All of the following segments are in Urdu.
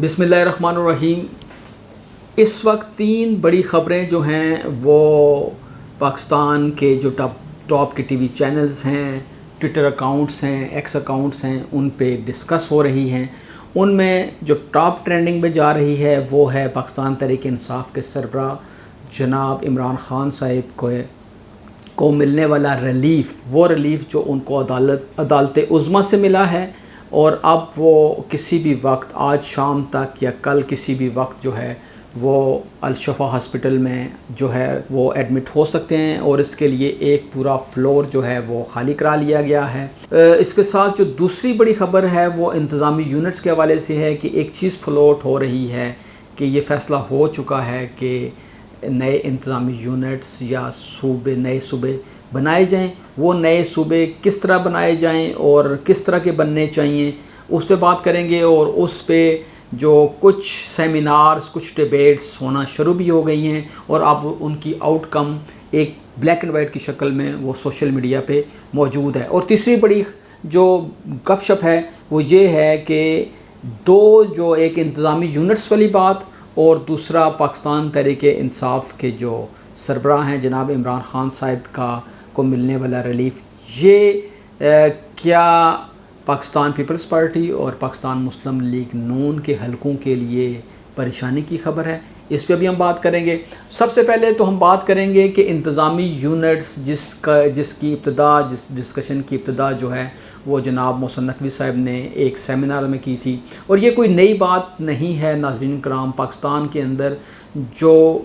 بسم اللہ الرحمن الرحیم۔ اس وقت 3 بڑی خبریں جو ہیں وہ پاکستان کے جو ٹاپ کے ٹی وی چینلز ہیں، ٹویٹر اکاؤنٹس ہیں، ایکس اکاؤنٹس ہیں، ان پہ ڈسکس ہو رہی ہیں۔ ان میں جو ٹاپ ٹرینڈنگ میں جا رہی ہے وہ ہے پاکستان تحریک انصاف کے سربراہ جناب عمران خان صاحب کو ملنے والا ریلیف، وہ ریلیف جو ان کو عدالت عظمیٰ سے ملا ہے، اور اب وہ کسی بھی وقت آج شام تک یا کل کسی بھی وقت جو ہے وہ الشفا ہاسپٹل میں جو ہے وہ ایڈمٹ ہو سکتے ہیں، اور اس کے لیے ایک پورا فلور جو ہے وہ خالی کرا لیا گیا ہے۔ اس کے ساتھ جو دوسری بڑی خبر ہے وہ انتظامی یونٹس کے حوالے سے ہے کہ ایک چیز فلوٹ ہو رہی ہے کہ یہ فیصلہ ہو چکا ہے کہ نئے انتظامی یونٹس یا نئے صوبے بنائے جائیں۔ وہ نئے صوبے کس طرح بنائے جائیں اور کس طرح کے بننے چاہیے اس پہ بات کریں گے، اور اس پہ جو کچھ سیمینارز، کچھ ڈیبیٹس ہونا شروع بھی ہو گئی ہیں، اور اب ان کی آؤٹ کم ایک بلیک اینڈ وائٹ کی شکل میں وہ سوشل میڈیا پہ موجود ہے۔ اور تیسری بڑی جو گپ شپ ہے وہ یہ ہے کہ جو ایک انتظامی یونٹس والی بات اور دوسرا پاکستان تحریک انصاف کے جو سربراہ ہیں جناب عمران خان صاحب کو ملنے والا ریلیف، یہ کیا پاکستان پیپلز پارٹی اور پاکستان مسلم لیگ نون کے حلقوں کے لیے پریشانی کی خبر ہے؟ اس پہ بھی ہم بات کریں گے۔ سب سے پہلے تو ہم بات کریں گے کہ انتظامی یونٹس جس ڈسکشن کی ابتدا جو ہے وہ جناب محسن نقوی صاحب نے ایک سیمینار میں کی تھی، اور یہ کوئی نئی بات نہیں ہے ناظرین کرام۔ پاکستان کے اندر جو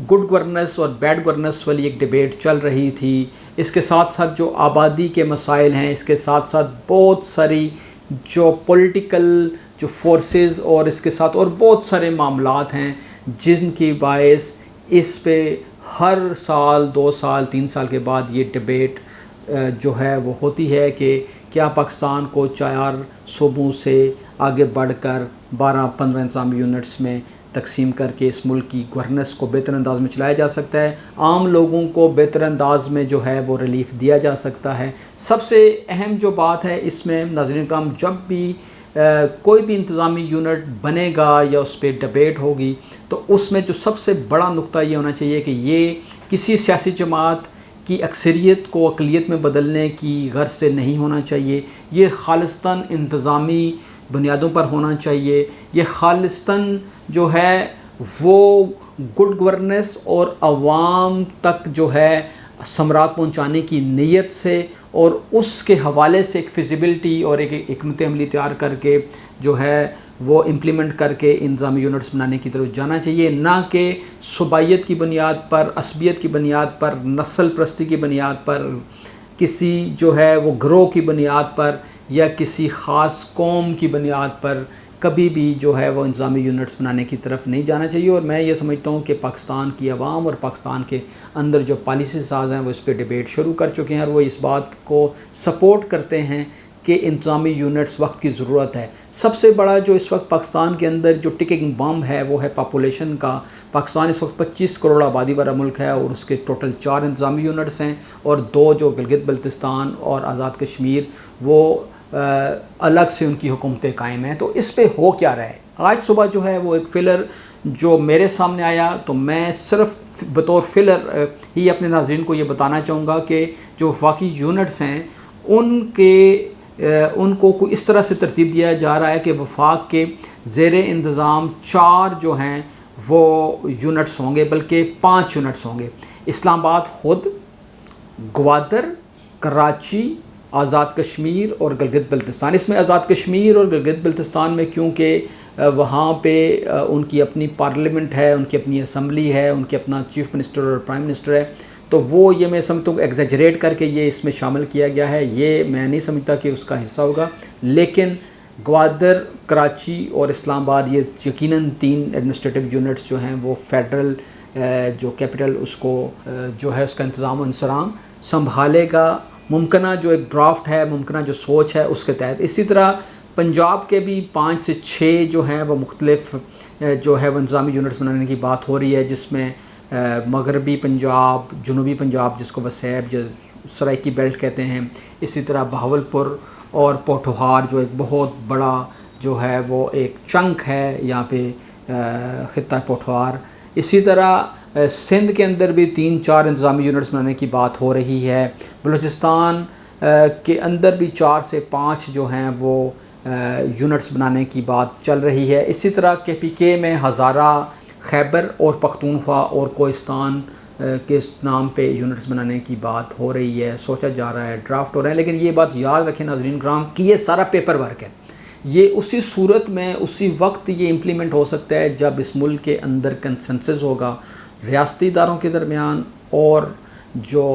گڈ گورننس اور بیڈ گورننس والی ایک ڈیبیٹ چل رہی تھی، اس کے ساتھ ساتھ جو آبادی کے مسائل ہیں، اس کے ساتھ ساتھ بہت ساری جو پولیٹیکل جو فورسز اور اس کے ساتھ اور بہت سارے معاملات ہیں جن کی باعث اس پہ ہر سال 2 سال 3 سال کے بعد یہ ڈیبیٹ جو ہے وہ ہوتی ہے کہ کیا پاکستان کو 4 صوبوں سے آگے بڑھ کر 12-15 انتظامی یونٹس میں تقسیم کر کے اس ملک کی گورننس کو بہتر انداز میں چلایا جا سکتا ہے، عام لوگوں کو بہتر انداز میں جو ہے وہ ریلیف دیا جا سکتا ہے۔ سب سے اہم جو بات ہے اس میں ناظرین کرام، جب بھی کوئی بھی انتظامی یونٹ بنے گا یا اس پہ ڈیبیٹ ہوگی تو اس میں جو سب سے بڑا نقطہ یہ ہونا چاہیے کہ یہ کسی سیاسی جماعت کی اکثریت کو اقلیت میں بدلنے کی غرض سے نہیں ہونا چاہیے، یہ خالصتاً انتظامی بنیادوں پر ہونا چاہیے۔ یہ خالصتاً جو ہے وہ گڈ گورننس اور عوام تک جو ہے ثمرات پہنچانے کی نیت سے اور اس کے حوالے سے ایک فیزیبلٹی اور ایک حکمت عملی تیار کر کے جو ہے وہ امپلیمنٹ کر کے انتظامی یونٹس بنانے کی طرف جانا چاہیے، نہ کہ صوبائیت کی بنیاد پر، عصبیت کی بنیاد پر، نسل پرستی کی بنیاد پر، کسی جو ہے وہ گروہ کی بنیاد پر یا کسی خاص قوم کی بنیاد پر کبھی بھی جو ہے وہ انتظامی یونٹس بنانے کی طرف نہیں جانا چاہیے۔ اور میں یہ سمجھتا ہوں کہ پاکستان کی عوام اور پاکستان کے اندر جو پالیسی ساز ہیں وہ اس پہ ڈیبیٹ شروع کر چکے ہیں، اور وہ اس بات کو سپورٹ کرتے ہیں کہ انتظامی یونٹس وقت کی ضرورت ہے۔ سب سے بڑا جو اس وقت پاکستان کے اندر جو ٹکنگ بم ہے وہ ہے پاپولیشن کا۔ پاکستان اس وقت 25 کروڑ آبادی والا ملک ہے، اور اس کے ٹوٹل 4 انتظامی یونٹس ہیں، اور 2 جو گلگت بلتستان اور آزاد کشمیر وہ الگ سے ان کی حکومتیں قائم ہیں۔ تو اس پہ ہو کیا رہا ہے؟ آج صبح جو ہے وہ ایک فلر جو میرے سامنے آیا، تو میں صرف بطور فلر ہی اپنے ناظرین کو یہ بتانا چاہوں گا کہ جو وفاقی یونٹس ہیں ان کو کوئی اس طرح سے ترتیب دیا جا رہا ہے کہ وفاق کے زیر انتظام 4 جو ہیں وہ یونٹس ہوں گے، بلکہ 5 یونٹس ہوں گے۔ اسلام آباد خود، گوادر، کراچی، آزاد کشمیر اور گلگت بلتستان۔ اس میں آزاد کشمیر اور گلگت بلتستان میں کیونکہ وہاں پہ ان کی اپنی پارلیمنٹ ہے، ان کی اپنی اسمبلی ہے، ان کے اپنا چیف منسٹر اور پرائم منسٹر ہے، تو وہ یہ میں سمجھتا ہوں ایگزیجریٹ کر کے یہ اس میں شامل کیا گیا ہے، یہ میں نہیں سمجھتا کہ اس کا حصہ ہوگا۔ لیکن گوادر، کراچی اور اسلام آباد یہ یقیناً 3 ایڈمنسٹریٹو یونٹس جو ہیں وہ فیڈرل جو کیپٹل اس کو جو ہے اس کا انتظام و انصرام سنبھالے گا، ممکنہ جو ایک ڈرافٹ ہے، ممکنہ جو سوچ ہے اس کے تحت۔ اسی طرح پنجاب کے بھی 5 سے 6 جو ہیں وہ مختلف جو ہے وہ انتظامی یونٹس بنانے کی بات ہو رہی ہے، جس میں مغربی پنجاب، جنوبی پنجاب جس کو وسیب سرائکی بیلٹ کہتے ہیں، اسی طرح بہاولپور اور پوٹھوہار جو ایک بہت بڑا جو ہے وہ ایک چنک ہے یہاں پہ خطہ پٹوار. اسی طرح سندھ کے اندر بھی 3-4 انتظامی یونٹس بنانے کی بات ہو رہی ہے. بلوچستان کے اندر بھی 4 سے 5 جو ہیں وہ یونٹس بنانے کی بات چل رہی ہے. اسی طرح KPK میں ہزارہ، خیبر اور پختونخوا اور کوہستان کے نام پہ یونٹس بنانے کی بات ہو رہی ہے. سوچا جا رہا ہے، ڈرافٹ ہو رہا ہے. لیکن یہ بات یاد رکھیں ناظرین کرام کہ یہ سارا پیپر ورک ہے. یہ اسی صورت میں اسی وقت یہ امپلیمنٹ ہو سکتا ہے جب اس ملک کے اندر کنسنسس ہوگا ریاستی اداروں کے درمیان اور جو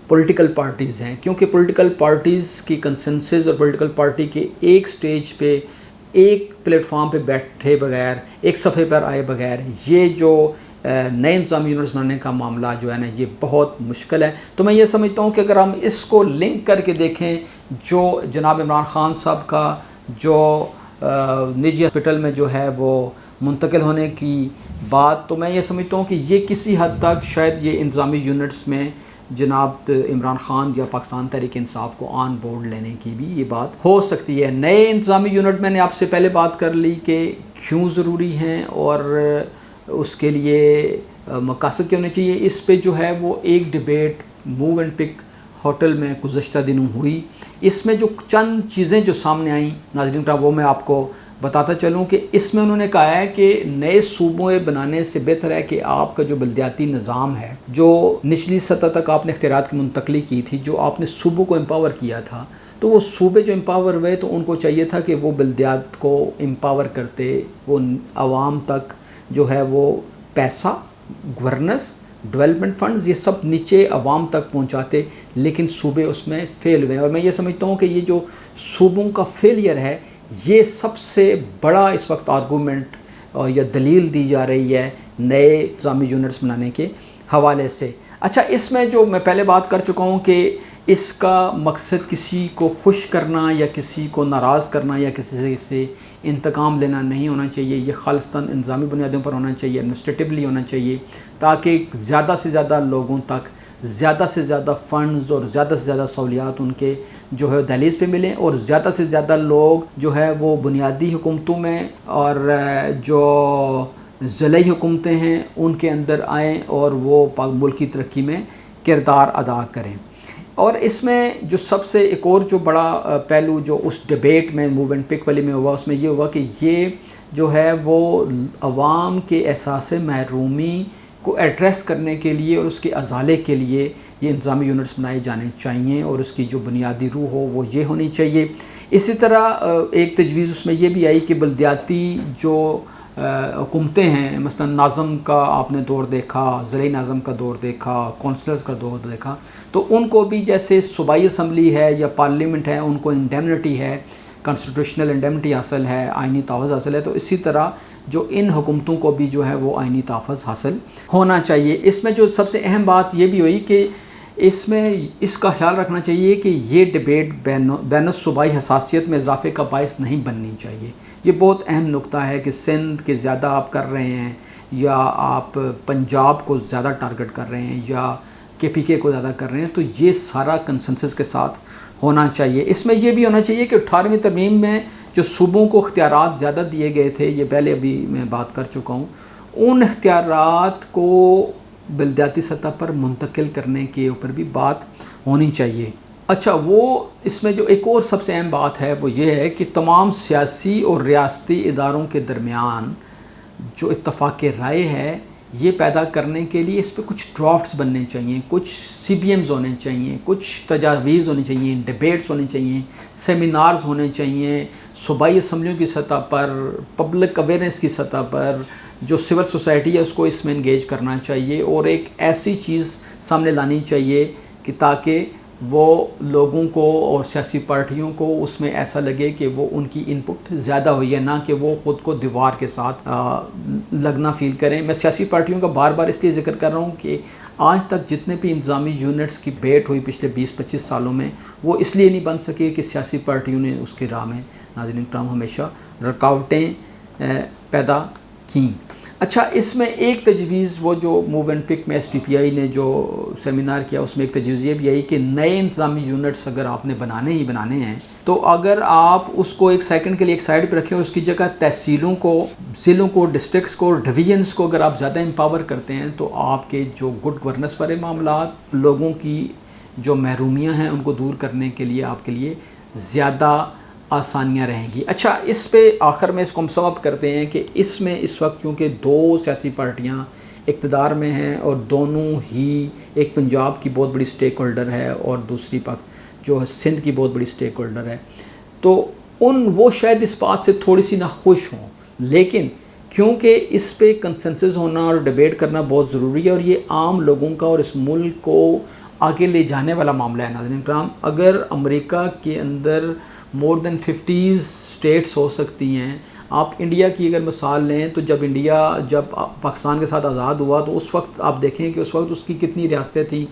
پولیٹیکل پارٹیز ہیں. کیونکہ پولیٹیکل پارٹیز کی کنسنسس اور پولیٹیکل پارٹی کے ایک سٹیج پہ ایک پلیٹ فارم پہ بیٹھے بغیر، ایک صفحے پر آئے بغیر یہ جو نئے انتظامی یونٹس بنانے کا معاملہ جو ہے نا یہ بہت مشکل ہے. تو میں یہ سمجھتا ہوں کہ اگر ہم اس کو لنک کر کے دیکھیں جو جناب عمران خان صاحب کا جو نجی ہاسپٹل میں جو ہے وہ منتقل ہونے کی بات، تو میں یہ سمجھتا ہوں کہ یہ کسی حد تک شاید یہ انتظامی یونٹس میں جناب عمران خان یا پاکستان تحریک انصاف کو آن بورڈ لینے کی بھی یہ بات ہو سکتی ہے. نئے انتظامی یونٹ میں نے آپ سے پہلے بات کر لی کہ کیوں ضروری ہیں اور اس کے لیے مقاصد کیا ہونے چاہیے. اس پہ جو ہے وہ ایک debate move and pick hotel میں گزشتہ دنوں ہوئی. اس میں جو چند چیزیں جو سامنے آئیں ناظرین کا وہ میں آپ کو بتاتا چلوں کہ اس میں انہوں نے کہا ہے کہ نئے صوبے بنانے سے بہتر ہے کہ آپ کا جو بلدیاتی نظام ہے، جو نچلی سطح تک آپ نے اختیارات کی منتقلی کی تھی، جو آپ نے صوبوں کو امپاور کیا تھا، تو وہ صوبے جو امپاور ہوئے تو ان کو چاہیے تھا کہ وہ بلدیات کو امپاور کرتے، وہ عوام تک جو ہے وہ پیسہ، گورننس، ڈیولپمنٹ فنڈز یہ سب نیچے عوام تک پہنچاتے. لیکن صوبے اس میں فیل ہوئے. اور میں یہ سمجھتا ہوں کہ یہ جو صوبوں کا فیلئر ہے یہ سب سے بڑا اس وقت آرگومنٹ یا دلیل دی جا رہی ہے نئے انتظامی یونٹس بنانے کے حوالے سے. اچھا، اس میں جو میں پہلے بات کر چکا ہوں کہ اس کا مقصد کسی کو خوش کرنا یا کسی کو ناراض کرنا یا کسی سے انتقام لینا نہیں ہونا چاہیے. یہ خالصتاً انتظامی بنیادوں پر ہونا چاہیے، ایڈمنسٹریٹیولی ہونا چاہیے، تاکہ زیادہ سے زیادہ لوگوں تک زیادہ سے زیادہ فنڈز اور زیادہ سے زیادہ سہولیات ان کے جو ہے دہلیز پہ ملیں اور زیادہ سے زیادہ لوگ جو ہے وہ بنیادی حکومتوں میں اور جو ضلعی حکومتیں ہیں ان کے اندر آئیں اور وہ ملک کی ترقی میں کردار ادا کریں. اور اس میں جو سب سے ایک اور جو بڑا پہلو جو اس ڈیبیٹ میں موو اینڈ پک والی میں ہوا، اس میں یہ ہوا کہ یہ جو ہے وہ عوام کے احساس محرومی کو ایڈریس کرنے کے لیے اور اس کے ازالے کے لیے یہ انتظامی یونٹس بنائے جانے چاہیے اور اس کی جو بنیادی روح ہو وہ یہ ہونی چاہیے. اسی طرح ایک تجویز اس میں یہ بھی آئی کہ بلدیاتی جو حکومتیں ہیں، مثلا ناظم کا آپ نے دور دیکھا، ضلعی ناظم کا دور دیکھا، کونسلرز کا دور دیکھا، تو ان کو بھی جیسے صوبائی اسمبلی ہے یا پارلیمنٹ ہے ان کو انڈیمنٹی ہے، کانسٹیٹیوشنل انڈیمنٹی حاصل ہے، آئینی تحفظ حاصل ہے، تو اسی طرح جو ان حکومتوں کو بھی جو ہے وہ آئینی تحفظ حاصل ہونا چاہیے. اس میں جو سب سے اہم بات یہ بھی ہوئی کہ اس میں اس کا خیال رکھنا چاہیے کہ یہ ڈیبیٹ بین الصوبائی حساسیت میں اضافے کا باعث نہیں بننی چاہیے. یہ بہت اہم نقطہ ہے کہ سندھ کے زیادہ آپ کر رہے ہیں یا آپ پنجاب کو زیادہ ٹارگٹ کر رہے ہیں یا KPK کو زیادہ کر رہے ہیں، تو یہ سارا کنسنسس کے ساتھ ہونا چاہیے. اس میں یہ بھی ہونا چاہیے کہ 18ویں ترمیم میں جو صوبوں کو اختیارات زیادہ دیے گئے تھے، یہ پہلے ابھی میں بات کر چکا ہوں، ان اختیارات کو بلدیاتی سطح پر منتقل کرنے کے اوپر بھی بات ہونی چاہیے. اچھا، وہ اس میں جو ایک اور سب سے اہم بات ہے وہ یہ ہے کہ تمام سیاسی اور ریاستی اداروں کے درمیان جو اتفاق رائے ہے یہ پیدا کرنے کے لیے اس پہ کچھ ڈرافٹس بننے چاہیے، کچھ CBMs ہونے چاہیے، کچھ تجاویز ہونی چاہیے، ڈیبیٹس ہونے چاہیے، سیمینارز ہونے چاہیے صوبائی اسمبلیوں کی سطح پر، پبلک اویئرنیس کی سطح پر، جو سول سوسائٹی ہے اس کو اس میں انگیج کرنا چاہیے اور ایک ایسی چیز سامنے لانی چاہیے کہ تاکہ وہ لوگوں کو اور سیاسی پارٹیوں کو اس میں ایسا لگے کہ وہ ان کی ان پٹ زیادہ ہوئی ہے، نہ کہ وہ خود کو دیوار کے ساتھ لگنا فیل کریں. میں سیاسی پارٹیوں کا بار بار اس لیے ذکر کر رہا ہوں کہ آج تک جتنے بھی انتظامی یونٹس کی بیٹ ہوئی پچھلے 20-25 سالوں میں وہ اس لیے نہیں بن سکے کہ سیاسی پارٹیوں نے اس کے راہ میں ناظرین کرام ہمیشہ رکاوٹیں پیدا کیں. اچھا، اس میں ایک تجویز وہ جو موو اینڈ پک میں ایس ٹی پی آئی نے جو سیمینار کیا اس میں ایک تجویز یہ بھی آئی کہ نئے انتظامی یونٹس اگر آپ نے بنانے ہیں تو اگر آپ اس کو ایک سیکنڈ کے لیے ایک سائڈ پہ رکھیں اور اس کی جگہ تحصیلوں کو، ضلعوں کو، ڈسٹرکٹس کو، ڈویژنس کو اگر آپ زیادہ امپاور کرتے ہیں تو آپ کے جو گڈ گورننس والے معاملات، لوگوں کی جو محرومیاں ہیں ان کو دور کرنے کے لیے آپ کے لیے زیادہ آسانیاں رہیں گی۔ اچھا، اس پہ آخر میں اس کو ہم سم اپ کرتے ہیں کہ اس میں اس وقت کیونکہ دو سیاسی پارٹیاں اقتدار میں ہیں اور دونوں ہی، ایک پنجاب کی بہت بڑی سٹیک ہولڈر ہے اور دوسری جو سندھ کی بہت بڑی سٹیک ہولڈر ہے، تو وہ شاید اس بات سے تھوڑی سی ناخوش ہوں، لیکن کیونکہ اس پہ کنسنسس ہونا اور ڈیبیٹ کرنا بہت ضروری ہے اور یہ عام لوگوں کا اور اس ملک کو آگے لے جانے والا معاملہ ہے۔ ناظرین کرام، اگر امریکہ کے اندر مور دین 50 اسٹیٹس ہو سکتی ہیں، آپ انڈیا کی اگر مثال لیں تو جب پاکستان کے ساتھ آزاد ہوا تو اس وقت آپ دیکھیں کہ اس وقت اس کی کتنی ریاستیں تھیں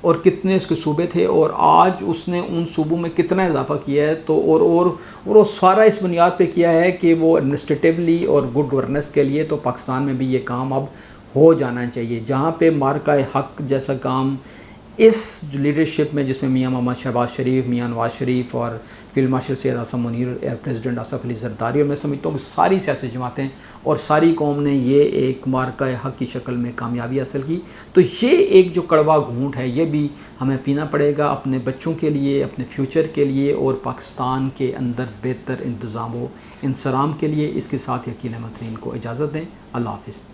اور کتنے اس کے صوبے تھے، اور آج اس نے ان صوبوں میں کتنا اضافہ کیا ہے، تو اور وہ سارا اس بنیاد پہ کیا ہے کہ وہ ایڈمنسٹریٹیولی اور گڈ گورننس کے لیے تو پاکستان میں بھی یہ کام اب ہو جانا چاہیے، جہاں پہ مارکہ حق جیسا کام اس لیڈرشپ میں، جس میں میاں محمد شہباز شریف، میاں نواز شریف اور فیلڈ مارشل سید حسن منیر، پریزیڈنٹ آصف علی زرداری، اور میں سمجھتا ہوں کہ ساری سیاسی جماعتیں اور ساری قوم نے یہ ایک مارکہ حق کی شکل میں کامیابی حاصل کی، تو یہ ایک جو کڑوا گھونٹ ہے یہ بھی ہمیں پینا پڑے گا اپنے بچوں کے لیے، اپنے فیوچر کے لیے اور پاکستان کے اندر بہتر انتظام و انصرام کے لیے۔ اس کے ساتھ یقین احمد ترین کو اجازت دیں۔ اللہ حافظ۔